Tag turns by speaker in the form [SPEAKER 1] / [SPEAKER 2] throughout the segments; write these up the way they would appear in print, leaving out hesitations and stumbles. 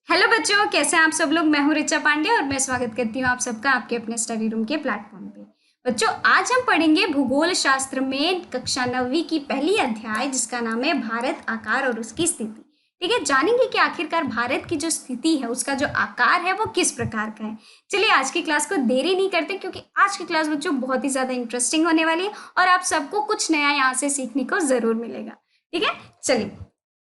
[SPEAKER 1] Hello बच्चों, कैसे हैं आप सब लोग। मैं हूं रिचा पांडे और मैं स्वागत करती हूं आप सबका आपके अपने स्टडी रूम के प्लेटफॉर्म पे। बच्चों, आज हम पढ़ेंगे भूगोल शास्त्र में कक्षा 9वीं की पहली अध्याय जिसका नाम है भारत, आकार और उसकी स्थिति। ठीक है, जानेंगे कि आखिरकार भारत की जो स्थिति है, उसका जो आकार है वो किस प्रकार का है। चलिए आज की क्लास को देरी नहीं करते, क्योंकि आज की क्लास बच्चों बहुत ही ज्यादा इंटरेस्टिंग होने वाली है और आप सबको कुछ नया यहाँ से सीखने को जरूर मिलेगा। ठीक है, चलिए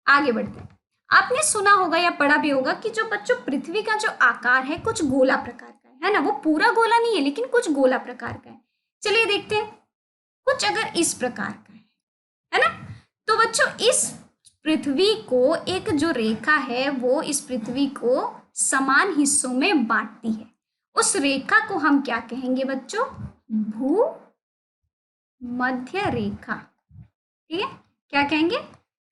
[SPEAKER 1] आगे बढ़ते हैं। आपने सुना होगा या पढ़ा भी होगा कि जो बच्चों पृथ्वी का जो आकार है कुछ गोला प्रकार का है ना। वो पूरा गोला नहीं है, लेकिन कुछ गोला प्रकार का है। चलिए देखते हैं, कुछ अगर इस प्रकार का है ना। तो बच्चों, इस पृथ्वी को एक जो रेखा है वो इस पृथ्वी को समान हिस्सों में बांटती है। उस रेखा को हम क्या कहेंगे बच्चों? भू मध्य रेखा। ठीक है, क्या कहेंगे?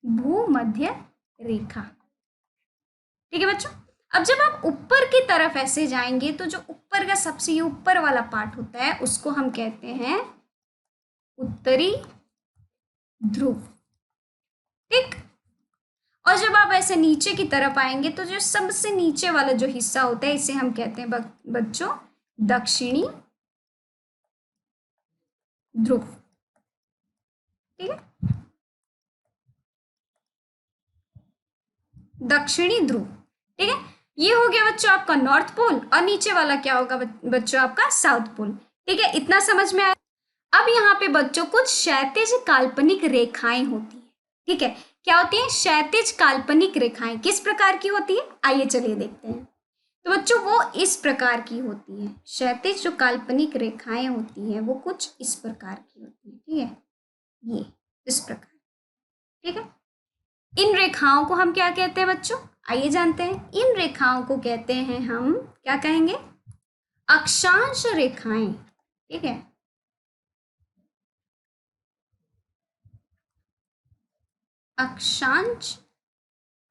[SPEAKER 1] भूमध्य रेखा। ठीक है बच्चों, अब जब आप ऊपर की तरफ ऐसे जाएंगे तो जो ऊपर का सबसे ऊपर वाला पार्ट होता है उसको हम कहते हैं उत्तरी ध्रुव। ठीक, और जब आप ऐसे नीचे की तरफ आएंगे तो जो सबसे नीचे वाला जो हिस्सा होता है इसे हम कहते हैं बच्चों दक्षिणी ध्रुव। ठीक है, दक्षिणी ध्रुव। ठीक है, ये हो गया बच्चों आपका नॉर्थ पोल और नीचे वाला क्या होगा बच्चों? आपका साउथ पोल। ठीक है, इतना समझ में आया। अब यहाँ पे बच्चों कुछ क्षैतिज काल्पनिक रेखाएं होती है। ठीक है, क्या होती है? क्षैतिज काल्पनिक रेखाएं किस प्रकार की होती है? आइए चलिए देखते हैं। तो बच्चों वो इस प्रकार की होती है। क्षैतिज जो काल्पनिक रेखाएं होती हैं वो कुछ इस प्रकार की होती है। ठीक है, ये इस प्रकार। ठीक है, इन रेखाओं को हम क्या कहते हैं बच्चों? आइए जानते हैं। इन रेखाओं को कहते हैं हम, क्या कहेंगे? अक्षांश रेखाएं। ठीक है, अक्षांश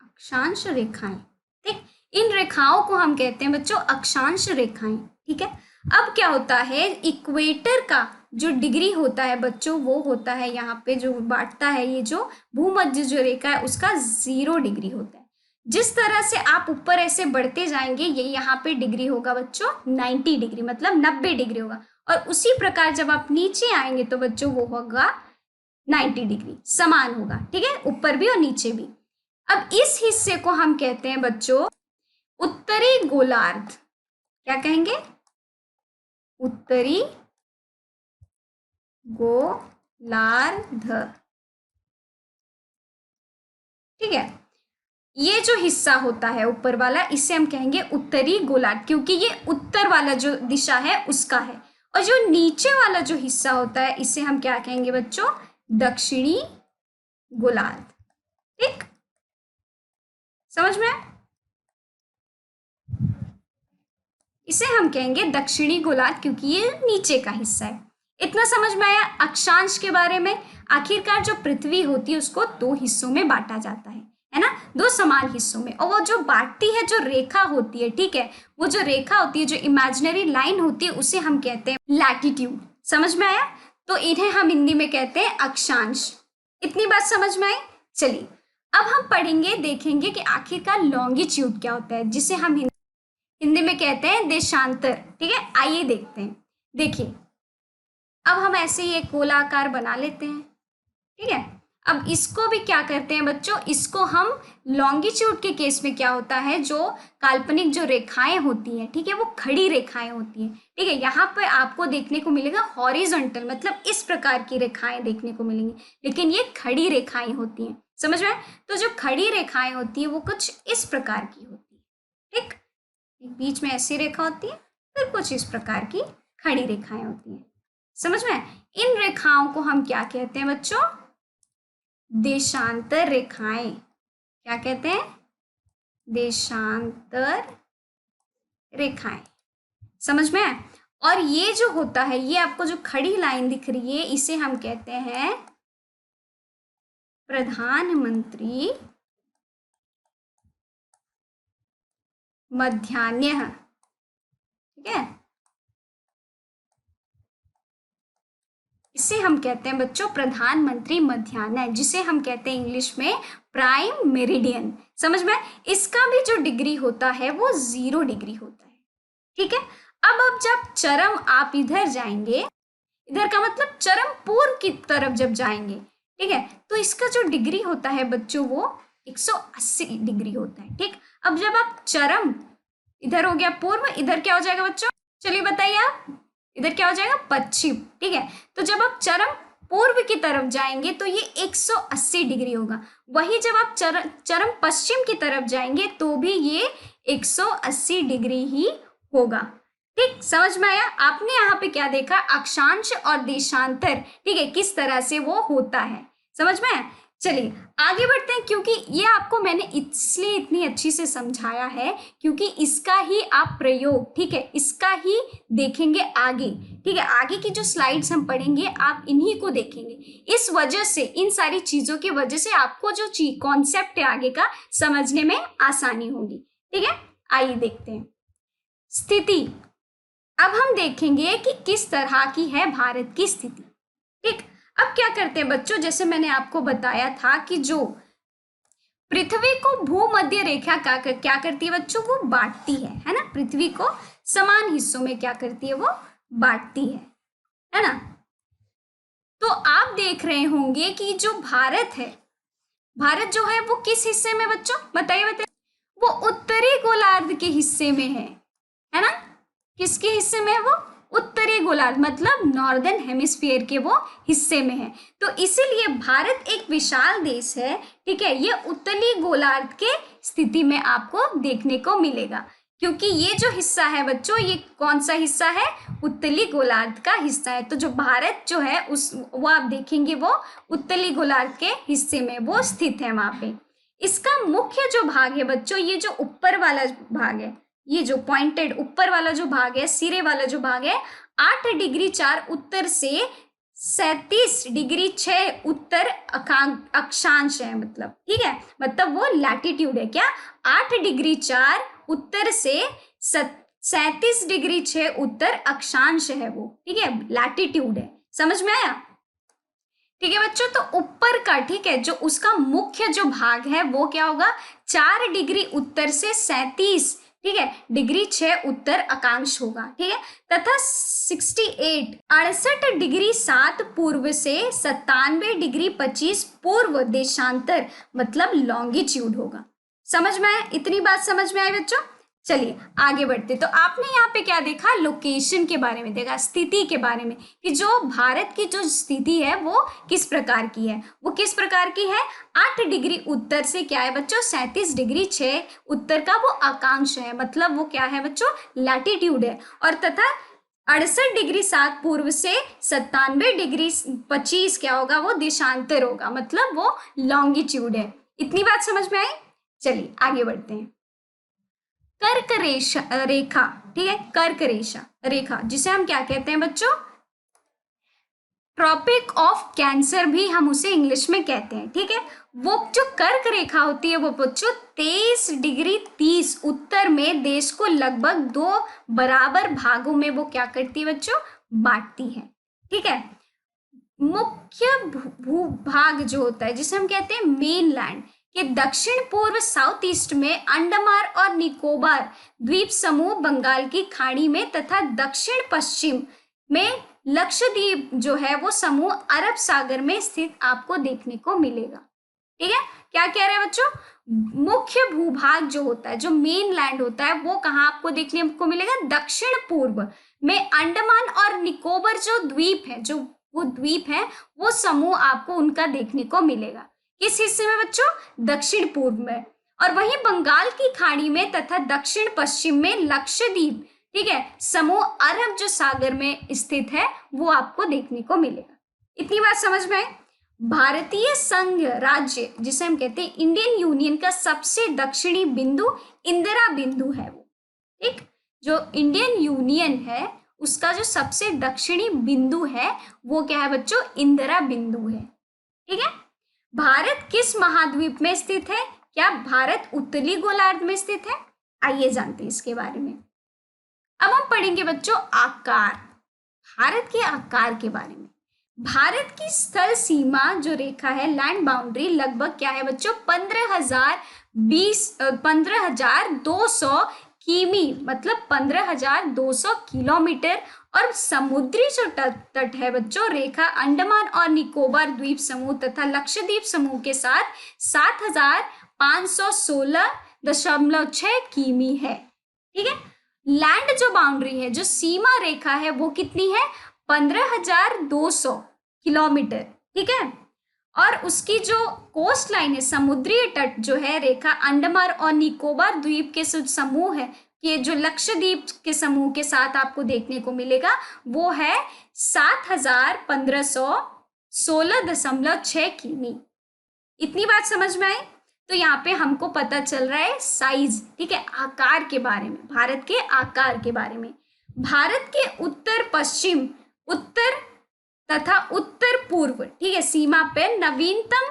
[SPEAKER 1] अक्षांश रेखाएं। ठीक, इन रेखाओं को हम कहते हैं बच्चों अक्षांश रेखाएं। ठीक है, अब क्या होता है? इक्वेटर का जो डिग्री होता है बच्चों वो होता है यहाँ पे जो बांटता है ये जो भूमध्य जो रेखा है उसका 0 डिग्री होता है। जिस तरह से आप ऊपर ऐसे बढ़ते जाएंगे ये यहाँ पे डिग्री होगा बच्चों 90 डिग्री, मतलब 90 डिग्री होगा। और उसी प्रकार जब आप नीचे आएंगे तो बच्चों वो होगा 90 डिग्री, समान होगा। ठीक है, ऊपर भी और नीचे भी। अब इस हिस्से को हम कहते हैं बच्चों उत्तरी गोलार्ध। क्या कहेंगे? उत्तरी गोलार्ध। ठीक है, ये जो हिस्सा होता है ऊपर वाला इसे हम कहेंगे उत्तरी गोलार्ध, क्योंकि ये उत्तर वाला जो दिशा है उसका है। और जो नीचे वाला जो हिस्सा होता है इसे हम क्या कहेंगे बच्चों? दक्षिणी गोलार्ध। ठीक, समझ में? इसे हम कहेंगे दक्षिणी गोलार्ध क्योंकि ये नीचे का हिस्सा है। इतना समझ में आया अक्षांश के बारे में। आखिरकार जो पृथ्वी होती है उसको 2 हिस्सों में बांटा जाता है ना, 2 समान हिस्सों में। और वो जो बांटती है जो रेखा होती है, ठीक है, वो जो रेखा होती है जो इमेजिनरी लाइन होती है उसे हम कहते हैं लैटिट्यूड। समझ में आया? तो इन्हें हम हिंदी में कहते हैं अक्षांश। इतनी बात समझ में आई? चलिए अब हम पढ़ेंगे, देखेंगे कि आखिरकार लॉन्गिट्यूड क्या होता है, जिसे हम हिंदी में कहते हैं देशांतर। ठीक है, आइए देखते हैं। देखिए, अब हम ऐसे ही एक गोलाकार बना लेते हैं। ठीक है, अब इसको भी क्या करते हैं बच्चों? इसको हम लॉन्गिट्यूड के केस में क्या होता है, जो काल्पनिक जो रेखाएं होती हैं, ठीक है, वो खड़ी रेखाएं होती हैं। ठीक है, यहाँ पे आपको देखने को मिलेगा हॉरिजॉन्टल, मतलब इस प्रकार की रेखाएं देखने को मिलेंगी, लेकिन ये खड़ी रेखाएं होती हैं। समझ में? तो जो खड़ी रेखाएं होती है वो कुछ इस प्रकार की होती है। ठीक, एक बीच में ऐसी रेखा होती है, फिर कुछ इस प्रकार की खड़ी रेखाएं होती हैं। समझ में? इन रेखाओं को हम क्या कहते हैं बच्चों? देशांतर रेखाएं। क्या कहते हैं? देशांतर रेखाएं। समझ में? और ये जो होता है, ये आपको जो खड़ी लाइन दिख रही है इसे हम कहते हैं प्रधानमंत्री मध्यान्ह। ठीक है, इसे हम कहते हैं बच्चों प्रधानमंत्री मध्यान्ह, जिसे हम कहते हैं इंग्लिश में प्राइम मेरिडियन। समझ में? इसका भी जो डिग्री होता है वो 0 डिग्री होता है। ठीक है, अब जब चरम आप इधर जाएंगे, इधर का मतलब चरम पूर्व की तरफ जब जाएंगे, ठीक है, तो इसका जो डिग्री होता है बच्चों वो 180 डिग्री होता है। ठीक, अब जब आप चरम, इधर हो गया पूर्व, इधर क्या हो जाएगा बच्चों? चलिए बताइए आप, इधर क्या हो जाएगा? पश्चिम। ठीक है, तो जब आप चरम पूर्व की तरफ जाएंगे तो ये 180 डिग्री होगा। वही जब आप चरम पश्चिम की तरफ जाएंगे तो भी ये 180 डिग्री ही होगा। ठीक, समझ में आया? आपने यहाँ पे क्या देखा? अक्षांश और देशांतर, ठीक है, किस तरह से वो होता है, समझ में आया? चलिए आगे बढ़ते हैं, क्योंकि ये आपको मैंने इसलिए इतनी अच्छी से समझाया है क्योंकि इसका ही आप प्रयोग, ठीक है, इसका ही देखेंगे आगे। ठीक है, आगे की जो स्लाइड्स हम पढ़ेंगे आप इन्हीं को देखेंगे। इस वजह से, इन सारी चीजों की वजह से आपको जो कॉन्सेप्ट है आगे का समझने में आसानी होगी। ठीक है, आइए देखते हैं स्थिति। अब हम देखेंगे कि किस तरह की है भारत की स्थिति। ठीक, अब क्या करते हैं बच्चों, जैसे मैंने आपको बताया था कि जो पृथ्वी को भूमध्य रेखा क्या करती है बच्चों? वो बांटती है ना? पृथ्वी को समान हिस्सों में क्या करती है? वो बांटती है ना? तो आप देख रहे होंगे कि जो भारत है, भारत जो है वो किस हिस्से में बच्चों? बताइए बताइए। वो उत्तरी गोलार्ध के हिस्से में है ना? किसके हिस्से में है वो? उत्तरी गोलार्ध, मतलब नॉर्दर्न हेमिस्फीयर के वो हिस्से में है। तो इसीलिए भारत एक विशाल देश है। ठीक है, ये उत्तरी गोलार्ध के स्थिति में आपको देखने को मिलेगा, क्योंकि ये जो हिस्सा है बच्चों, ये कौन सा हिस्सा है? उत्तरी गोलार्ध का हिस्सा है। तो जो भारत जो है वो आप देखेंगे वो उत्तरी गोलार्ध के हिस्से में वो स्थित है वहां पे। इसका मुख्य जो भाग है बच्चों, ये जो ऊपर वाला भाग है, ये जो पॉइंटेड ऊपर वाला जो भाग है, सिरे वाला जो भाग है, 8 डिग्री 4 उत्तर से 37 डिग्री 6 उत्तर अक्षांश है, मतलब, ठीक है, मतलब वो लैटिट्यूड है। क्या? 8 डिग्री 4 उत्तर से 37 डिग्री 6 उत्तर अक्षांश है वो, ठीक है, लैटिट्यूड है। समझ में आया? ठीक है बच्चों, तो ऊपर का, ठीक है, जो उसका मुख्य जो भाग है वो क्या होगा? 4 डिग्री उत्तर से 37, ठीक है, डिग्री 6 उत्तर अक्षांश होगा। ठीक है, तथा 68 डिग्री 7 पूर्व से 97 डिग्री 25 पूर्व देशांतर, मतलब लॉन्गिट्यूड होगा। समझ में आया? इतनी बात समझ में आई बच्चों? चलिए आगे बढ़ते। तो आपने यहाँ पे क्या देखा? लोकेशन के बारे में देखा, स्थिति के बारे में, कि जो भारत की जो स्थिति है वो किस प्रकार की है। वो किस प्रकार की है? 8 डिग्री उत्तर से क्या है बच्चों? 37 डिग्री 6 उत्तर का वो अक्षांश है, मतलब वो क्या है बच्चों? लैटिट्यूड है। और तथा 68 डिग्री 7 पूर्व से 97 डिग्री 25 क्या होगा? वो देशांतर होगा, मतलब वो लॉन्गिट्यूड है। इतनी बात समझ में आई? चलिए आगे बढ़ते हैं। कर्क रेखा, ठीक है, कर्क रेखा जिसे हम क्या कहते हैं बच्चों? ट्रॉपिक ऑफ कैंसर भी हम उसे इंग्लिश में कहते हैं। ठीक है, वो जो कर्क रेखा होती है वो बच्चों 23 डिग्री 30 उत्तर में देश को लगभग 2 बराबर भागों में वो क्या करती है बच्चों? बांटती है। ठीक है, मुख्य भूभाग जो होता है जिसे हम कहते हैं मेन लैंड के दक्षिण पूर्व साउथ ईस्ट में अंडमान और निकोबार द्वीप समूह, बंगाल की खाड़ी में, तथा दक्षिण पश्चिम में लक्षद्वीप जो है वो समूह अरब सागर में स्थित आपको देखने को मिलेगा। ठीक है, क्या कह रहे हैं बच्चों? मुख्य भूभाग जो होता है, जो मेन लैंड होता है, वो कहाँ आपको देखने को मिलेगा? दक्षिण पूर्व में अंडमान और निकोबार जो द्वीप है, जो वो द्वीप है, वो समूह आपको उनका देखने को मिलेगा। किस हिस्से में बच्चों? दक्षिण पूर्व में। और वहीं बंगाल की खाड़ी में तथा दक्षिण पश्चिम में लक्षद्वीप, ठीक है, समूह अरब जो सागर में स्थित है, वो आपको देखने को मिलेगा। इतनी बात समझ में आई? भारतीय संघ राज्य जिसे हम कहते हैं इंडियन यूनियन का सबसे दक्षिणी बिंदु इंदिरा बिंदु है वो। ठीक, जो इंडियन यूनियन है उसका जो सबसे दक्षिणी बिंदु है वो क्या है बच्चों? इंदिरा बिंदु है। ठीक है, भारत किस महाद्वीप में स्थित है? क्या भारत उत्तरी गोलार्ध में स्थित है? आइए जानते हैं इसके बारे में। अब हम पढ़ेंगे बच्चों आकार, भारत के आकार के बारे में। भारत की स्थल सीमा जो रेखा है, लैंड बाउंड्री, लगभग क्या है बच्चों, 15,200 किमी, मतलब 15,200 किलोमीटर। और समुद्री जो तट है बच्चों, रेखा अंडमान और निकोबार द्वीप समूह तथा लक्षद्वीप समूह के साथ 7,516.6 किमी है। ठीक है, लैंड जो बाउंड्री है, जो सीमा रेखा है, वो कितनी है, 15,200 किलोमीटर। ठीक है, और उसकी जो कोस्ट लाइन है, समुद्री तट जो है रेखा, अंडमान और निकोबार द्वीप के समूह है, ये जो लक्षद्वीप के समूह के साथ आपको देखने को मिलेगा, वो है 7,516.6 किमी। इतनी बात समझ में आई? तो यहाँ पे हमको पता चल रहा है साइज, ठीक है, आकार के बारे में, भारत के आकार के बारे में। भारत के उत्तर पश्चिम, उत्तर तथा उत्तर पूर्व, ठीक है, सीमा पे नवीनतम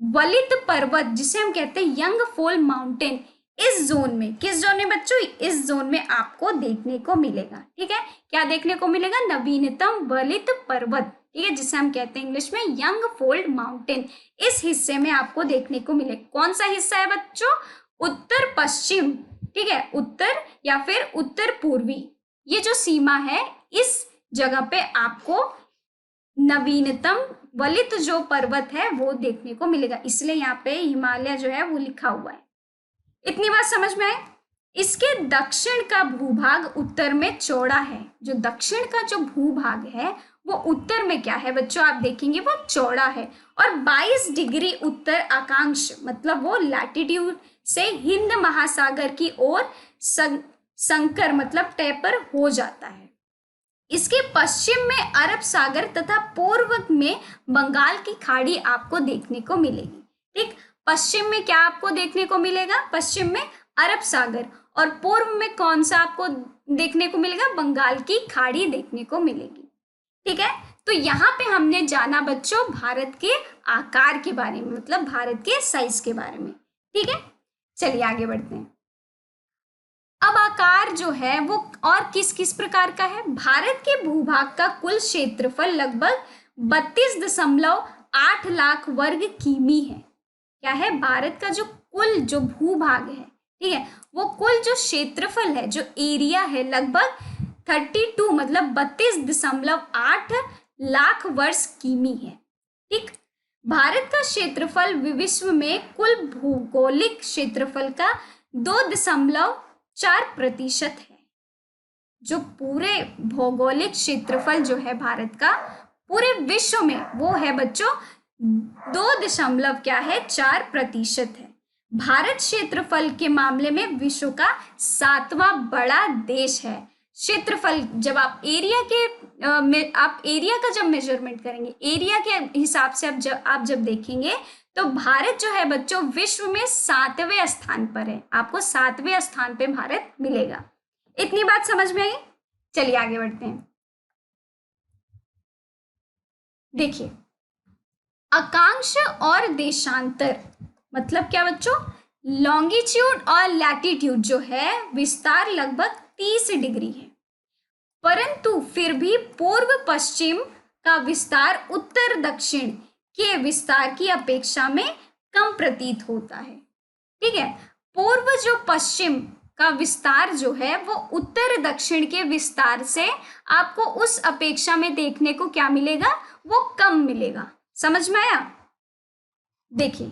[SPEAKER 1] वलित पर्वत, जिसे हम कहते हैं यंग फॉल माउंटेन, इस जोन में, किस जोन में बच्चों, इस जोन में आपको देखने को मिलेगा। ठीक है, क्या देखने को मिलेगा, नवीनतम वलित पर्वत, ठीक है, जिसे हम कहते हैं इंग्लिश में यंग फोल्ड माउंटेन, इस हिस्से में आपको देखने को मिले। कौन सा हिस्सा है बच्चों, उत्तर पश्चिम, ठीक है, उत्तर या फिर उत्तर पूर्वी, ये जो सीमा है, इस जगह पे आपको नवीनतम वलित जो पर्वत है वो देखने को मिलेगा, इसलिए यहाँ पे हिमालय जो है वो लिखा हुआ है। इतनी बात समझ में आए? इसके दक्षिण का भूभाग उत्तर में चौड़ा है, जो दक्षिण का जो भूभाग है वो उत्तर में क्या है बच्चों, आप देखेंगे वो चौड़ा है, और 22 डिग्री उत्तर अक्षांश, मतलब वो लैटिट्यूड से हिंद महासागर की ओर संकर, मतलब टेपर हो जाता है। इसके पश्चिम में अरब सागर तथा पूर्व में बंगाल की खाड़ी आपको देखने को मिलेगी। ठीक, पश्चिम में क्या आपको देखने को मिलेगा, पश्चिम में अरब सागर, और पूर्व में कौन सा आपको देखने को मिलेगा, बंगाल की खाड़ी देखने को मिलेगी। ठीक है, तो यहाँ पे हमने जाना बच्चों भारत के आकार के बारे में, मतलब भारत के साइज के बारे में। ठीक है, चलिए आगे बढ़ते हैं। अब आकार जो है वो और किस किस प्रकार का है, भारत के भूभाग का कुल क्षेत्रफल लगभग 32.8 लाख वर्ग किमी है। क्या है, भारत का जो कुल जो भूभाग है, ठीक है, वो कुल जो क्षेत्रफल है, जो एरिया है, लगभग 32 मतलब 32.8 लाख वर्ग किमी है। ठीक, भारत का क्षेत्रफल विश्व में कुल भौगोलिक क्षेत्रफल का 2.4% है। जो पूरे भौगोलिक क्षेत्रफल जो है भारत का पूरे विश्व में, वो है बच्चों 2.4% है। भारत क्षेत्रफल के मामले में विश्व का 7वां बड़ा देश है। क्षेत्रफल, जब आप एरिया के आप एरिया का जब मेजरमेंट करेंगे, एरिया के हिसाब से आप जब देखेंगे, तो भारत जो है बच्चों विश्व में 7वें स्थान पर है। आपको 7वें स्थान पे भारत मिलेगा। इतनी बात समझ में आई? चलिए आगे बढ़ते हैं। देखिए, अक्षांश और देशांतर मतलब क्या बच्चों, लॉन्गिट्यूड और लैटिट्यूड जो है विस्तार लगभग 30 डिग्री है, परंतु फिर भी पूर्व पश्चिम का विस्तार उत्तर दक्षिण के विस्तार की अपेक्षा में कम प्रतीत होता है। ठीक है, पूर्व जो पश्चिम का विस्तार जो है वो उत्तर दक्षिण के विस्तार से आपको उस अपेक्षा में देखने को क्या मिलेगा, वो कम मिलेगा। समझ में आया? देखिए,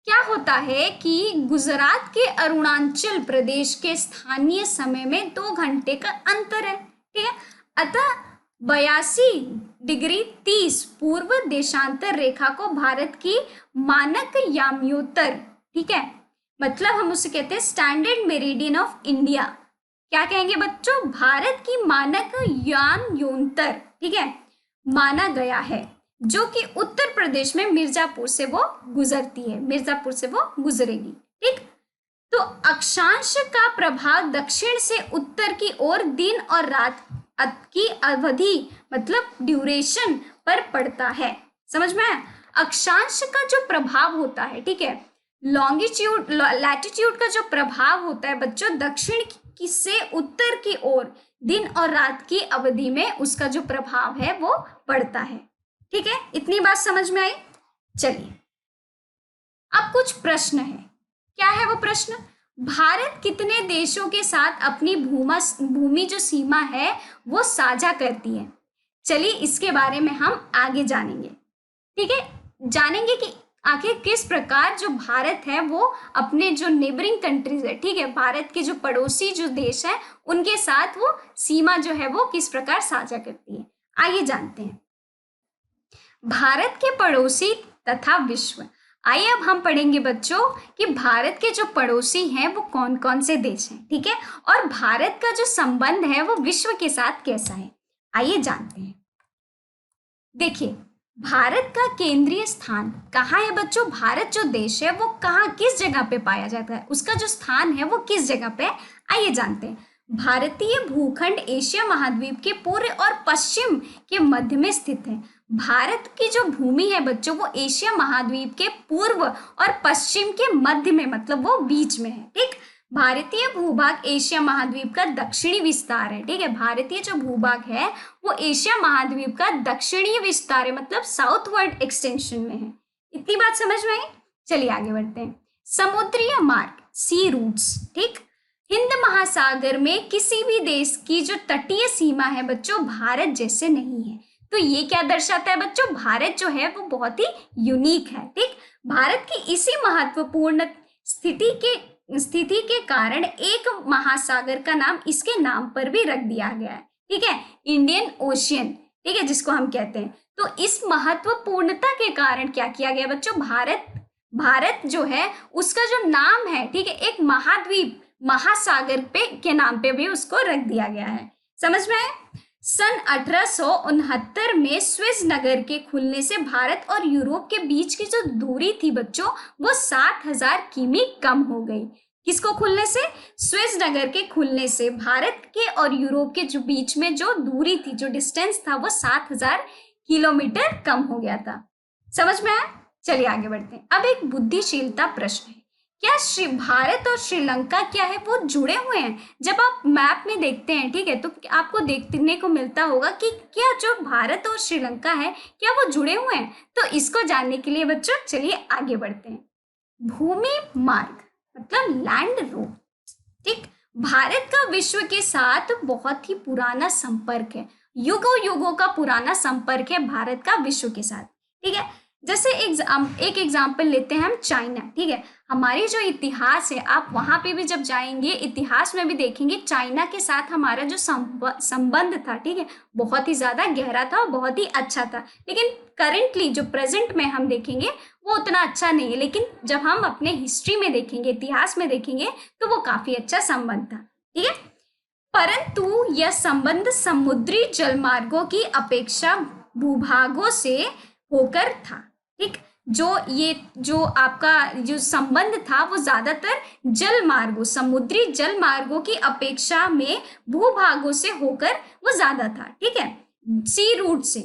[SPEAKER 1] क्या होता है कि गुजरात के अरुणाचल प्रदेश के स्थानीय समय में 2 घंटे का अंतर है। ठीक है, अतः 82°30 पूर्व देशांतर रेखा को भारत की मानक याम्योत्तर, ठीक है, मतलब हम उसे कहते हैं स्टैंडर्ड मेरिडियन ऑफ इंडिया। क्या कहेंगे बच्चों, भारत की मानक याम्योत्तर, ठीक है, माना गया है, जो कि उत्तर प्रदेश में मिर्जापुर से वो गुजरती है, मिर्जापुर से वो गुजरेगी। ठीक, तो अक्षांश का प्रभाव दक्षिण से उत्तर की ओर दिन और रात की अवधि मतलब ड्यूरेशन पर पड़ता है। समझ में आया? अक्षांश का जो प्रभाव होता है, ठीक है, लॉन्गिट्यूड लैटिट्यूड का जो प्रभाव होता है बच्चों, दक्षिण से उत्तर की ओर दिन और रात की अवधि में उसका जो प्रभाव है वो पड़ता है। ठीक है, इतनी बात समझ में आई। चलिए अब कुछ प्रश्न है। क्या है वो प्रश्न? भारत कितने देशों के साथ अपनी भूमि जो सीमा है वो साझा करती है? चलिए इसके बारे में हम आगे जानेंगे। ठीक है, जानेंगे कि आखिर किस प्रकार जो भारत है वो अपने जो नेबरिंग कंट्रीज है, ठीक है, भारत के जो पड़ोसी जो देश है उनके साथ वो सीमा जो है वो किस प्रकार साझा करती है। आइए जानते हैं भारत के पड़ोसी तथा विश्व। आइए अब हम पढ़ेंगे बच्चों कि भारत के जो पड़ोसी हैं वो कौन कौन से देश हैं, ठीक है, और भारत का जो संबंध है वो विश्व के साथ कैसा है। आइए जानते हैं। देखिए भारत का केंद्रीय स्थान कहाँ है बच्चों? भारत जो देश है वो कहाँ किस जगह पे पाया जाता है, उसका जो स्थान है वो किस जगह पे? आइए जानते हैं। भारतीय भूखंड एशिया महाद्वीप के पूर्व और पश्चिम के मध्य में स्थित है। भारत की जो भूमि है बच्चों वो एशिया महाद्वीप के पूर्व और पश्चिम के मध्य में, मतलब वो बीच में है। ठीक, भारतीय भूभाग एशिया महाद्वीप का दक्षिणी विस्तार है। ठीक है, भारतीय जो भूभाग है वो एशिया महाद्वीप का दक्षिणी विस्तार है, मतलब साउथवर्ड एक्सटेंशन में है। इतनी बात समझ में आई। चलिए आगे बढ़ते हैं। समुद्रीय मार्ग सी रूट्स। ठीक, हिंद महासागर में किसी भी देश की जो तटीय सीमा है बच्चों भारत जैसे नहीं है। तो ये क्या दर्शाता है बच्चों? भारत जो है वो बहुत ही यूनिक है। ठीक, भारत की इसी महत्वपूर्ण स्थिति के कारण एक महासागर का नाम इसके नाम पर भी रख दिया गया है। ठीक है, इंडियन ओशियन, ठीक है, जिसको हम कहते हैं। तो इस महत्वपूर्णता के कारण क्या किया गया बच्चों? भारत जो है उसका जो नाम है, ठीक है, एक महाद्वीप महासागर पे के नाम पे भी उसको रख दिया गया है। समझ में आए? सन 1869 में स्विस नगर के खुलने से भारत और यूरोप के बीच की जो दूरी थी बच्चों वो 7000 किमी कम हो गई। किसको खुलने से? स्विस नगर के खुलने से भारत के और यूरोप के जो बीच में जो दूरी थी, जो डिस्टेंस था वो 7000 किलोमीटर कम हो गया था। समझ में आया? चलिए आगे बढ़ते हैं। अब एक बुद्धिशीलता प्रश्न है। क्या भारत और श्रीलंका क्या है वो जुड़े हुए हैं? जब आप मैप में देखते हैं, ठीक है, तो आपको देखने को मिलता होगा कि क्या जो भारत और श्रीलंका है क्या वो जुड़े हुए हैं? तो इसको जानने के लिए बच्चों चलिए आगे बढ़ते हैं। भूमि मार्ग मतलब लैंड रोड। ठीक, भारत का विश्व के साथ बहुत ही पुराना संपर्क है, युगों युगों का पुराना संपर्क है भारत का विश्व के साथ। ठीक है, जैसे एक एग्जाम्पल लेते हैं हम चाइना। ठीक है, हमारी जो इतिहास है आप वहां पे भी जब जाएंगे इतिहास में भी देखेंगे चाइना के साथ हमारा जो संबंध था, ठीक है, बहुत ही ज्यादा गहरा था और बहुत ही अच्छा था। लेकिन करेंटली जो प्रेजेंट में हम देखेंगे वो उतना अच्छा नहीं है, लेकिन जब हम अपने हिस्ट्री में देखेंगे, इतिहास में देखेंगे तो वो काफी अच्छा संबंध था। ठीक है, परंतु यह संबंध समुद्री जलमार्गों की अपेक्षा भूभागों से होकर था। ठीक, जो आपका जो संबंध था वो ज्यादातर जल मार्गों, समुद्री जल मार्गों की अपेक्षा में भूभागों से होकर वो ज्यादा था। ठीक है, सी रूट से,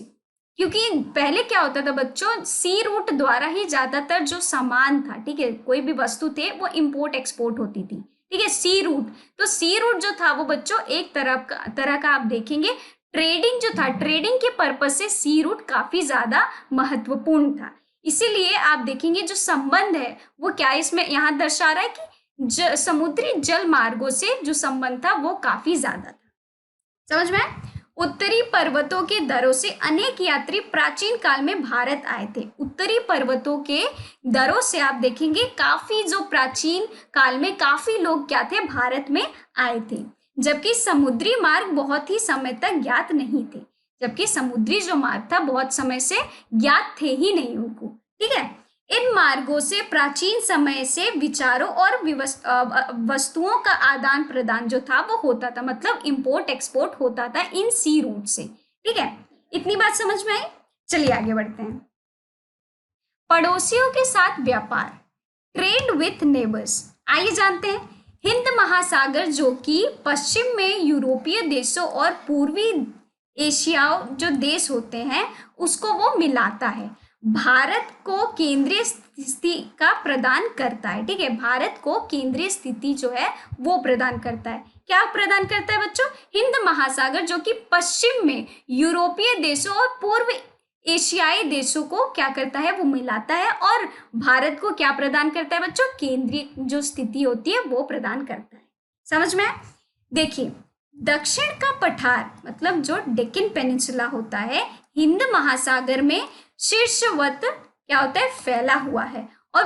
[SPEAKER 1] क्योंकि पहले क्या होता था बच्चों, सी रूट द्वारा ही ज्यादातर जो सामान था, ठीक है, कोई भी वस्तु थे वो इंपोर्ट एक्सपोर्ट होती थी। ठीक है, सी रूट, तो सी रूट जो था वो बच्चों एक तरह का आप देखेंगे ट्रेडिंग जो था, ट्रेडिंग के पर्पज से सी रूट काफी ज्यादा महत्वपूर्ण था। इसीलिए आप देखेंगे जो संबंध है वो क्या इसमें यहाँ दर्शा रहा है कि समुद्री जल मार्गों से जो संबंध था वो काफी ज्यादा था। समझ में? उत्तरी पर्वतों के दरों से अनेक यात्री प्राचीन काल में भारत आए थे। उत्तरी पर्वतों के दरों से आप देखेंगे काफी जो प्राचीन काल में काफी लोग क्या थे, भारत में आए थे। जबकि समुद्री मार्ग बहुत ही समय तक ज्ञात नहीं थे, जबकि समुद्री जो मार्ग था बहुत समय से ज्ञात थे ही नहीं उनको। ठीक है, इन मार्गों से प्राचीन समय से विचारों और वस्तुओं का आदान प्रदान जो था वो होता था, मतलब इंपोर्ट एक्सपोर्ट होता था इन सी रूट से। ठीक है, इतनी बात समझ में आई। चलिए आगे बढ़ते हैं। पड़ोसियों के साथ व्यापार, ट्रेड विथ नेबर्स। आइए जानते हैं। हिंद महासागर जो कि पश्चिम में यूरोपीय देशों और पूर्वी एशिया जो देश होते हैं उसको वो मिलाता है। भारत को केंद्रीय स्थिति का प्रदान करता है। ठीक है, भारत को केंद्रीय स्थिति जो है वो प्रदान करता है। क्या प्रदान करता है बच्चों? हिंद महासागर जो कि पश्चिम में यूरोपीय देशों और पूर्व एशियाई देशों को क्या करता है, वो मिलाता है, और भारत को क्या प्रदान करता है बच्चों? केंद्रीय जो स्थिति होती है वो प्रदान करता है। समझ में? देखिए, दक्षिण का पठार मतलब जो डेक्कन पेनिनसुला होता है, हिंद महासागर में शीर्षवत क्या होता है, फैला हुआ है, और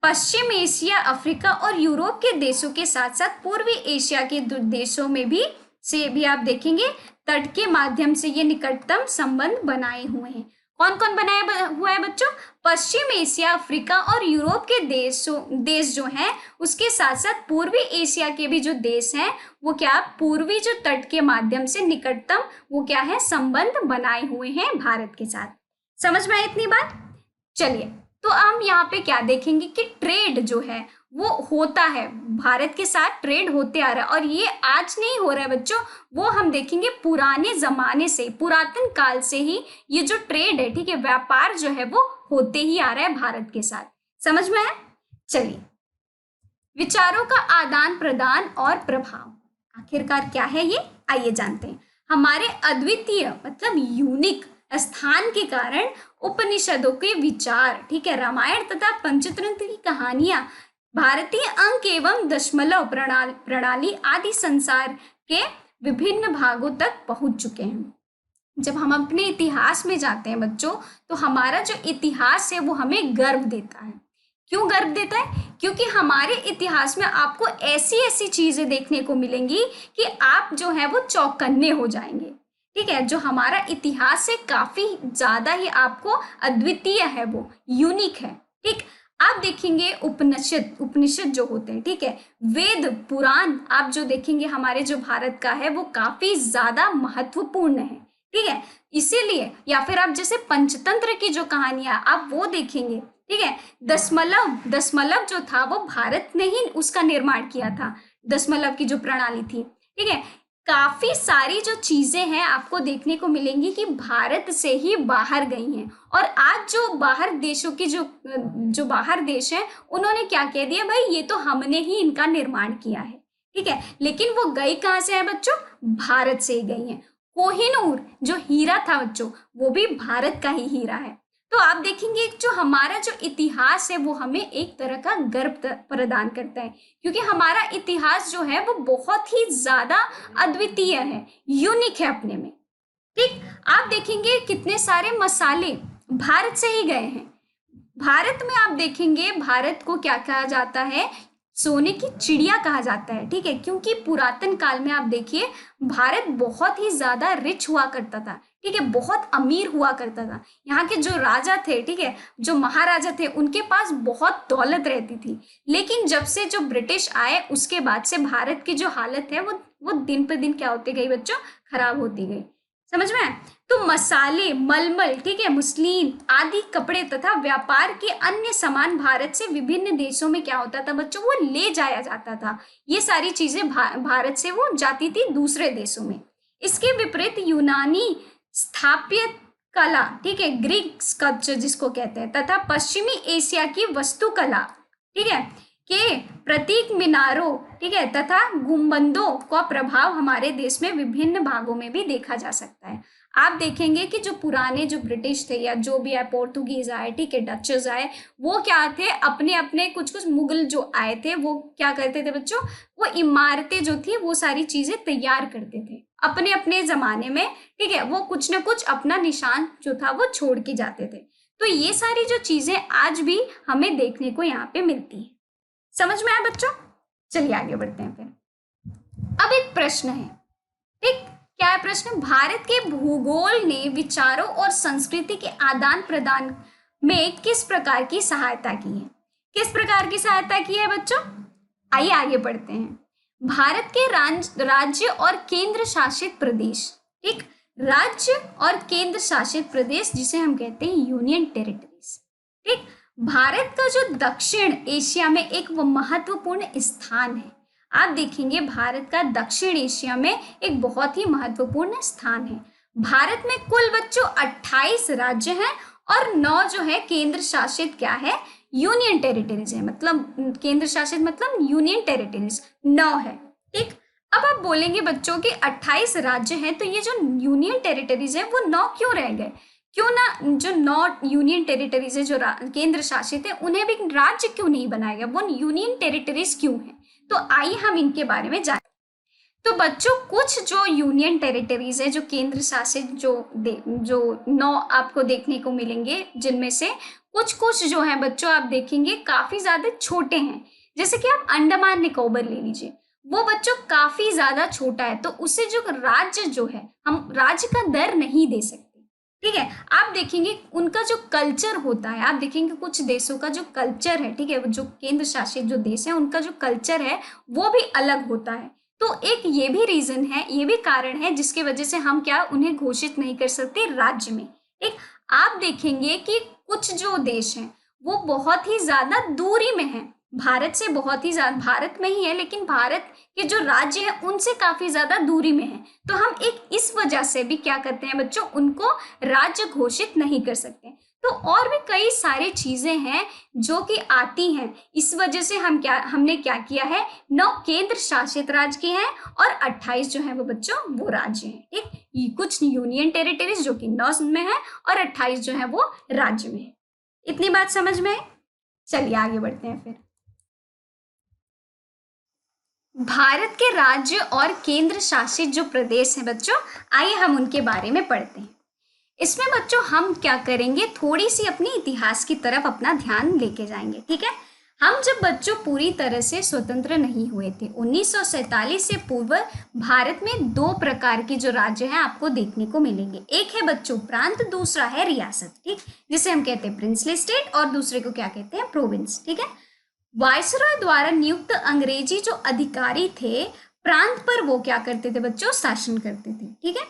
[SPEAKER 1] पश्चिम एशिया, अफ्रीका और यूरोप के देशों के साथ साथ पूर्वी एशिया के देशों में भी से भी आप देखेंगे तट के माध्यम से ये निकटतम संबंध बनाए हुए हैं। कौन कौन बनाया हुआ है बच्चों? पश्चिम एशिया, अफ्रीका और यूरोप के देश जो हैं, उसके साथ साथ पूर्वी एशिया के भी जो देश हैं वो क्या, पूर्वी जो तट के माध्यम से निकटतम वो क्या है, संबंध बनाए हुए हैं भारत के साथ। समझ में आई इतनी बात? चलिए, तो हम यहाँ पे क्या देखेंगे कि ट्रेड जो है वो होता है, भारत के साथ ट्रेड होते आ रहा है, और ये आज नहीं हो रहा है बच्चों, वो हम देखेंगे पुराने जमाने से, पुरातन काल से ही ये जो ट्रेड है, ठीक है, व्यापार जो है वो होते ही आ रहा है भारत के साथ। समझ में है? चलिए, विचारों का आदान प्रदान और प्रभाव आखिरकार क्या है ये आइए जानते हैं। हमारे अद्वितीय मतलब यूनिक स्थान के कारण उपनिषदों के विचार, ठीक है, रामायण तथा पंचतंत्र की कहानियां, भारतीय अंक एवं दशमलव प्रणाली आदि संसार के विभिन्न भागों तक पहुंच चुके हैं। जब हम अपने इतिहास में जाते हैं बच्चों, तो हमारा जो इतिहास है वो हमें गर्व देता है। क्यों गर्व देता है? क्योंकि हमारे इतिहास में आपको ऐसी ऐसी चीजें देखने को मिलेंगी कि आप जो है वो चौकन्ने हो जाएंगे। ठीक है, जो हमारा इतिहास है काफी ज्यादा ही आपको अद्वितीय है, वो यूनिक है। ठीक, आप देखेंगे उपनिषद जो होते हैं, ठीक है, वेद पुराण आप जो देखेंगे हमारे जो भारत का है वो काफी ज्यादा महत्वपूर्ण है। ठीक है, इसीलिए, या फिर आप जैसे पंचतंत्र की जो कहानियां आप वो देखेंगे, ठीक है, दशमलव जो था वो भारत ने ही उसका निर्माण किया था, दशमलव की जो प्रणाली थी। ठीक है, काफी सारी जो चीजें हैं आपको देखने को मिलेंगी कि भारत से ही बाहर गई हैं, और आज जो बाहर देशों की जो बाहर देश है उन्होंने क्या कह दिया, भाई ये तो हमने ही इनका निर्माण किया है। ठीक है, लेकिन वो गई कहाँ से है बच्चों? भारत से ही गई हैं। कोहिनूर जो हीरा था बच्चों, वो भी भारत का ही हीरा है। तो आप देखेंगे जो हमारा जो इतिहास है वो हमें एक तरह का गर्व प्रदान करता है, क्योंकि हमारा इतिहास जो है वो बहुत ही ज्यादा अद्वितीय है, यूनिक है अपने में। ठीक, आप देखेंगे कितने सारे मसाले भारत से ही गए हैं। भारत में आप देखेंगे भारत को क्या कहा जाता है, सोने की चिड़िया कहा जाता है। ठीक है, क्योंकि पुरातन काल में आप देखिए भारत बहुत ही ज्यादा रिच हुआ करता था। ठीक है, बहुत अमीर हुआ करता था। यहाँ के जो राजा थे, ठीक है, जो महाराजा थे, उनके पास बहुत दौलत रहती थी। लेकिन जब से जो ब्रिटिश आए उसके बाद से भारत की जो हालत है वो दिन पर दिन क्या होती गई बच्चों, खराब होती गई। समझ में? तो मसाले, मलमल, ठीक है, मुस्लिम आदि कपड़े तथा व्यापार के अन्य सामान भारत से विभिन्न देशों में क्या होता था बच्चों, वो ले जाया जाता था। ये सारी चीजें भारत से वो जाती थी दूसरे देशों में। इसके विपरीत यूनानी स्थापत्य कला, ठीक है, ग्रीक स्कल्पचर जिसको कहते हैं, तथा पश्चिमी एशिया की वास्तुकला, ठीक है, के प्रतीक मीनारों, ठीक है, तथा गुंबदों का प्रभाव हमारे देश में विभिन्न भागों में भी देखा जा सकता है। आप देखेंगे कि जो पुराने जो ब्रिटिश थे या जो भी आए, पोर्तुगीज आए, ठीक है, डचेस आए, वो क्या थे, अपने अपने कुछ मुगल जो आए थे वो क्या करते थे बच्चों, वो इमारतें जो थी वो सारी चीजें तैयार करते थे अपने अपने जमाने में। ठीक है, वो कुछ न कुछ अपना निशान जो था वो छोड़ के जाते थे। तो ये सारी जो चीजें आज भी हमें देखने को यहाँ पे मिलती है। समझ में आया बच्चों? चलिए आगे बढ़ते हैं। फिर अब एक प्रश्न है, ठीक, क्या है प्रश्न? भारत के भूगोल ने विचारों और संस्कृति के आदान प्रदान में किस प्रकार की सहायता की है? किस प्रकार की सहायता की है बच्चों? आइए आगे बढ़ते हैं। भारत के राज्य और केंद्र शासित प्रदेश, ठीक, राज्य और केंद्र शासित प्रदेश जिसे हम कहते हैं यूनियन टेरिटरीज, ठीक, भारत का जो दक्षिण एशिया में एक वो महत्वपूर्ण स्थान है। आप देखेंगे भारत का दक्षिण एशिया में एक बहुत ही महत्वपूर्ण स्थान है। भारत में कुल बच्चों 28 राज्य हैं और 9 जो है केंद्र शासित क्या है, यूनियन टेरिटरीज है, मतलब केंद्र शासित मतलब यूनियन टेरिटरीज 9 है। ठीक, अब आप बोलेंगे बच्चों कि 28 राज्य हैं, तो ये जो यूनियन टेरिटरीज है वो 9 क्यों रह गए? क्यों ना जो 9 यूनियन टेरिटरीज है जो केंद्र शासित है उन्हें भी राज्य क्यों नहीं बनाया गया, वो यूनियन टेरिटरीज क्यों है? तो आइए हम इनके बारे में जानें। तो बच्चों कुछ जो यूनियन टेरिटरीज है जो केंद्र शासित जो 9 आपको देखने को मिलेंगे, जिनमें से कुछ कुछ जो है बच्चों आप देखेंगे काफी ज्यादा छोटे हैं। जैसे कि आप अंडमान निकोबार ले लीजिए, वो बच्चों काफी ज्यादा छोटा है, तो उसे जो राज्य जो है हम राज्य का दर नहीं दे सकते। ठीक है, आप देखेंगे उनका जो कल्चर होता है, आप देखेंगे कुछ देशों का जो कल्चर है, ठीक है, जो केंद्र शासित जो देश है उनका जो कल्चर है वो भी अलग होता है। तो एक ये भी रीजन है, ये भी कारण है जिसकी वजह से हम क्या उन्हें घोषित नहीं कर सकते राज्य में। ठीक, आप देखेंगे कि कुछ जो देश हैं वो बहुत ही ज्यादा दूरी में है भारत से, बहुत ही ज्यादा भारत में ही है, लेकिन भारत के जो राज्य है उनसे काफी ज्यादा दूरी में है। तो हम एक इस वजह से भी क्या करते हैं बच्चों, उनको राज्य घोषित नहीं कर सकते। तो और भी कई सारी चीजें हैं जो कि आती हैं, इस वजह से हमने क्या किया है, 9 केंद्र शासित राज्य के हैं और 28 जो है वो बच्चों वो राज्य हैं। ठीक, ये कुछ यूनियन टेरिटरीज जो कि 9 में है और 28 जो है वो राज्य में है। इतनी बात समझ में है? चलिए आगे बढ़ते हैं फिर। भारत के राज्य और केंद्र शासित जो प्रदेश हैं बच्चों, आइए हम उनके बारे में पढ़ते हैं। इसमें बच्चों हम क्या करेंगे, थोड़ी सी अपनी इतिहास की तरफ अपना ध्यान लेके जाएंगे। ठीक है, हम जब बच्चों पूरी तरह से स्वतंत्र नहीं हुए थे 1947 से पूर्व, भारत में 2 प्रकार के जो राज्य हैं आपको देखने को मिलेंगे। एक है बच्चों प्रांत, दूसरा है रियासत। ठीक, जिसे हम कहते हैं प्रिंसली स्टेट और दूसरे को क्या कहते हैं, प्रोविंस। ठीक है, वायसरॉय द्वारा नियुक्त अंग्रेजी जो अधिकारी थे प्रांत पर, वो क्या करते थे बच्चों, शासन करते थे। ठीक है,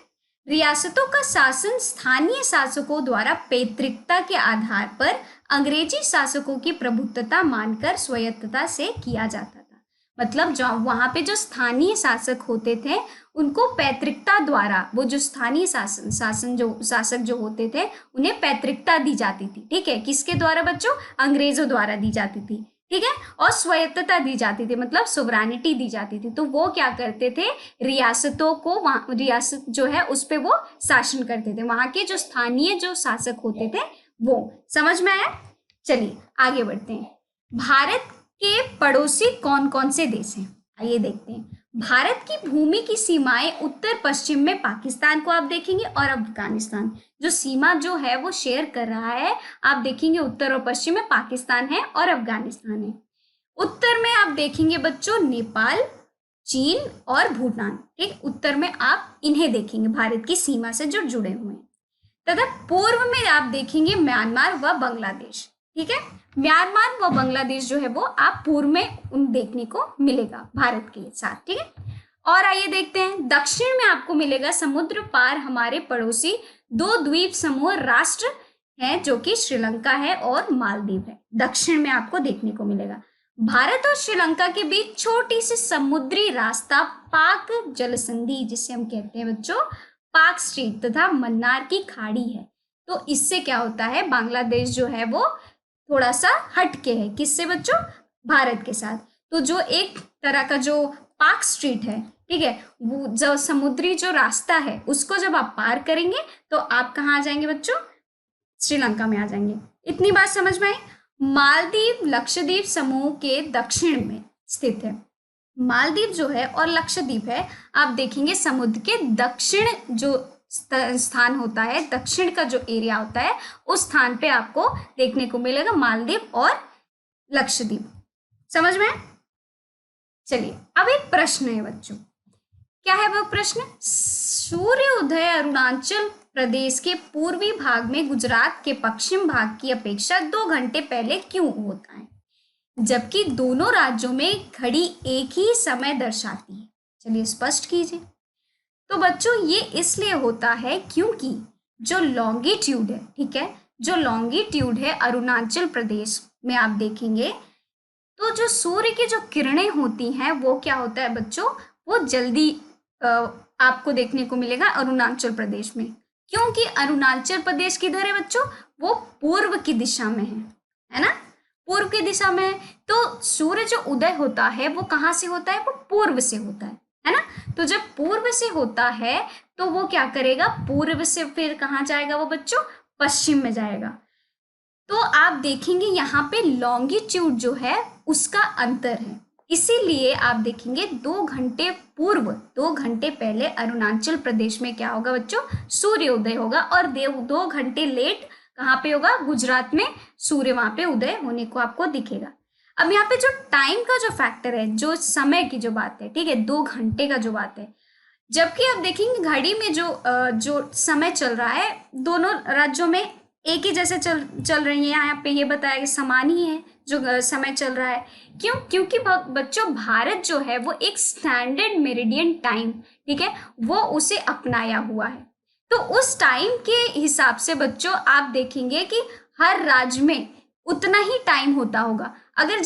[SPEAKER 1] रियासतों का शासन स्थानीय शासकों द्वारा पैतृकता के आधार पर अंग्रेजी शासकों की प्रभुत्वता मानकर स्वायत्तता से किया जाता था। मतलब जो वहां पे जो स्थानीय शासक होते थे उनको पैतृकता द्वारा, वो जो स्थानीय शासक जो होते थे उन्हें पैतृकता दी जाती थी। ठीक है, किसके द्वारा बच्चों, अंग्रेजों द्वारा दी जाती थी। ठीक है, और स्वायत्तता दी जाती थी, मतलब सोवरानिटी दी जाती थी। तो वो क्या करते थे, रियासतों को, वहां रियासत जो है उस पे वो शासन करते थे, वहां के जो स्थानीय जो शासक होते थे वो। समझ में आया? चलिए आगे बढ़ते हैं। भारत के पड़ोसी कौन कौन से देश हैं, आइए देखते हैं। भारत की भूमि की सीमाएं उत्तर पश्चिम में पाकिस्तान को आप देखेंगे और अफगानिस्तान, जो सीमा जो है वो शेयर कर रहा है, आप देखेंगे उत्तर और पश्चिम में पाकिस्तान है और अफगानिस्तान है। उत्तर में आप देखेंगे बच्चों नेपाल, चीन और भूटान। ठीक, उत्तर में आप इन्हें देखेंगे भारत की सीमा से जो जुड़े हुए हैं। तथा पूर्व में आप देखेंगे म्यांमार व बांग्लादेश। ठीक है, म्यांमार व बांग्लादेश जो है वो आप पूर्व में उन देखने को मिलेगा भारत के साथ। ठीक है, और आइए देखते हैं। दक्षिण में आपको मिलेगा समुद्र पार हमारे पड़ोसी 2 द्वीप समूह राष्ट्र हैं जो कि श्रीलंका है और मालदीव है, दक्षिण में आपको देखने को मिलेगा। भारत और श्रीलंका के बीच छोटी सी समुद्री रास्ता पाक जल संधि, जिसे हम कहते हैं बच्चों पाक स्ट्रीट, तथा मन्नार की खाड़ी है। तो इससे क्या होता है, बांग्लादेश जो है वो थोड़ा सा हटके है, किससे बच्चों, भारत के साथ। तो जो एक तरह का जो पाक स्ट्रीट है, ठीक है, वो जो समुद्री जो रास्ता है उसको जब आप पार करेंगे तो आप कहाँ आ जाएंगे बच्चों, श्रीलंका में आ जाएंगे। इतनी बात समझ में आई? मालदीव लक्षद्वीप समूह के दक्षिण में स्थित है। मालदीव जो है और लक्षद्वीप है, आप देखेंगे समुद्र के दक्षिण जो स्थान होता है, दक्षिण का जो एरिया होता है उस स्थान पे आपको देखने को मिलेगा मालदीव और लक्षद्वीप। समझ में? चलिए अब एक प्रश्न है बच्चों, क्या है वह प्रश्न? सूर्य उदय अरुणाचल प्रदेश के पूर्वी भाग में गुजरात के पश्चिम भाग की अपेक्षा 2 घंटे पहले क्यों होता है, जबकि दोनों राज्यों में घड़ी एक ही समय दर्शाती है? चलिए स्पष्ट कीजिए। तो बच्चों ये इसलिए होता है क्योंकि जो लॉन्गिट्यूड है, ठीक है, जो लॉन्गिट्यूड है अरुणाचल प्रदेश में आप देखेंगे तो जो सूर्य की जो किरणें होती हैं वो क्या होता है बच्चों, वो जल्दी आपको देखने को मिलेगा अरुणाचल प्रदेश में, क्योंकि अरुणाचल प्रदेश किधर है बच्चों, वो पूर्व की दिशा में है ना, पूर्व की दिशा में है, तो सूर्य जो उदय होता है वो कहाँ से होता है, वो पूर्व से होता है ना। तो जब पूर्व से होता है तो वो क्या करेगा, पूर्व से फिर कहाँ जाएगा वो बच्चों, पश्चिम में जाएगा। तो आप देखेंगे यहाँ पे लॉन्गिट्यूड जो है उसका अंतर है, इसीलिए आप देखेंगे 2 घंटे पूर्व, 2 घंटे पहले अरुणाचल प्रदेश में क्या होगा बच्चों, सूर्योदय होगा, और 2 घंटे लेट कहाँ पे होगा, गुजरात में सूर्य वहां पे उदय होने को आपको दिखेगा। अब यहाँ पे जो टाइम का जो फैक्टर है, जो समय की जो बात है, ठीक है, 2 घंटे का जो बात है, जबकि आप देखेंगे घड़ी में जो समय चल रहा है दोनों राज्यों में एक ही जैसे चल रही है। यहाँ पे ये बताया कि समान ही है जो समय चल रहा है। क्यों, क्योंकि बच्चों भारत जो है वो एक स्टैंडर्ड मेरिडियन टाइम, ठीक है, वो उसे अपनाया हुआ है। तो उस टाइम के हिसाब से बच्चों आप देखेंगे कि हर राज्य में उतना ही टाइम होता होगा। अगर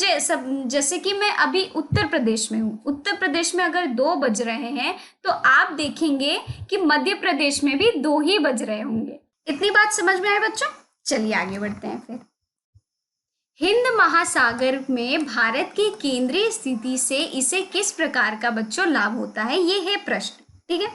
[SPEAKER 1] जैसे कि मैं अभी उत्तर प्रदेश में हूँ, उत्तर प्रदेश में अगर 2 बज रहे हैं तो आप देखेंगे कि मध्य प्रदेश में भी 2 ही बज रहे होंगे। इतनी बात समझ में आए बच्चों? चलिए आगे बढ़ते हैं फिर। हिंद महासागर में भारत की केंद्रीय स्थिति से इसे किस प्रकार का बच्चों लाभ होता है, ये है प्रश्न, ठीक है।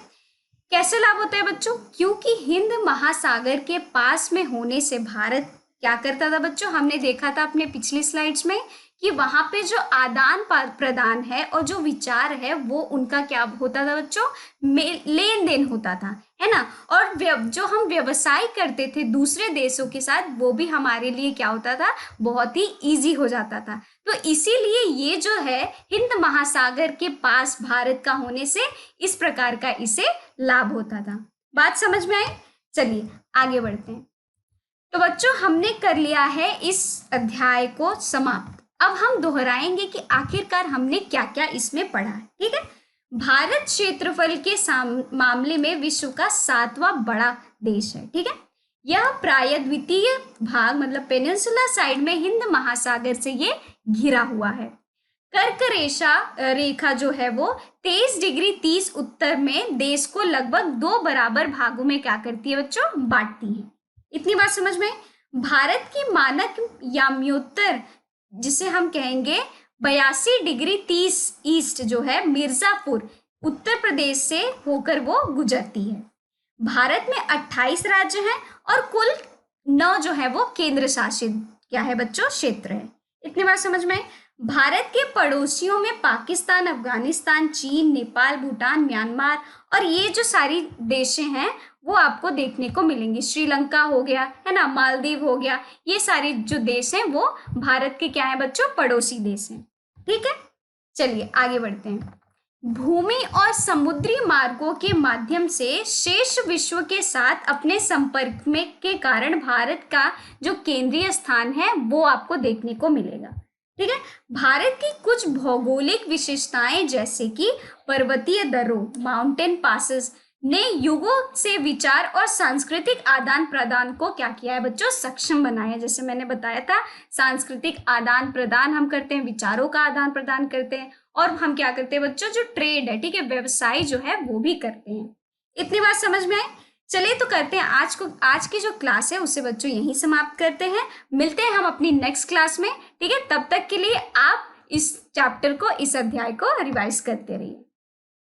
[SPEAKER 1] कैसे लाभ होता है बच्चों, क्योंकि हिंद महासागर के पास में होने से भारत क्या करता था बच्चों, हमने देखा था अपने पिछली स्लाइड्स में कि वहां पे जो आदान प्रदान है और जो विचार है वो उनका क्या होता था बच्चों, लेन देन होता था, है ना। और जो हम व्यवसाय करते थे दूसरे देशों के साथ, वो भी हमारे लिए क्या होता था, बहुत ही इजी हो जाता था। तो इसीलिए ये जो है हिंद महासागर के पास भारत का होने से इस प्रकार का इसे लाभ होता था। बात समझ में आई? चलिए आगे बढ़ते हैं। तो बच्चों हमने कर लिया है इस अध्याय को समाप्त। अब हम दोहराएंगे कि आखिरकार हमने क्या क्या इसमें पढ़ा है, ठीक है। भारत क्षेत्रफल के मामले में विश्व का 7वां बड़ा देश है, ठीक है। यह प्राय द्वितीय भाग मतलब पेनिनसुला साइड में हिंद महासागर से ये घिरा हुआ है। कर्क रेखा जो है वो 23 डिग्री 30 उत्तर में देश को लगभग 2 बराबर भागों में क्या करती है बच्चों, बांटती है। इतनी बात समझ में? भारत की मानक याम्योत्तर जिसे हम कहेंगे 82 डिग्री 30 ईस्ट जो है मिर्जापुर उत्तर प्रदेश से होकर वो गुजरती है। भारत में 28 राज्य हैं और कुल 9 जो है वो केंद्र शासित क्या है बच्चों, क्षेत्र है। इतनी बात समझ में? भारत के पड़ोसियों में पाकिस्तान, अफगानिस्तान, चीन, नेपाल, भूटान, म्यांमार और ये जो सारी देशें हैं वो आपको देखने को मिलेंगी। श्रीलंका हो गया, है ना, मालदीव हो गया, ये सारे जो देश हैं वो भारत के क्या है बच्चों, पड़ोसी देश हैं, ठीक है। चलिए आगे बढ़ते हैं। भूमि और समुद्री मार्गों के माध्यम से शेष विश्व के साथ अपने संपर्क में के कारण भारत का जो केंद्रीय स्थान है वो आपको देखने को मिलेगा, ठीक है। भारत की कुछ भौगोलिक विशेषताएं जैसे कि पर्वतीय दर्रों माउंटेन पासेस ने युगों से विचार और सांस्कृतिक आदान प्रदान को क्या किया है बच्चों, सक्षम बनाया। जैसे मैंने बताया था सांस्कृतिक आदान प्रदान हम करते हैं, विचारों का आदान प्रदान करते हैं, और हम क्या करते हैं बच्चों, जो ट्रेड है, ठीक है, व्यवसाय जो है वो भी करते हैं। इतनी बात समझ में आई? चलिए तो करते हैं आज की जो क्लास है उसे बच्चों यहीं समाप्त करते हैं। मिलते हैं हम अपनी नेक्स्ट क्लास में, ठीक है। तब तक के लिए आप इस चैप्टर को, इस अध्याय को रिवाइज करते रहिए।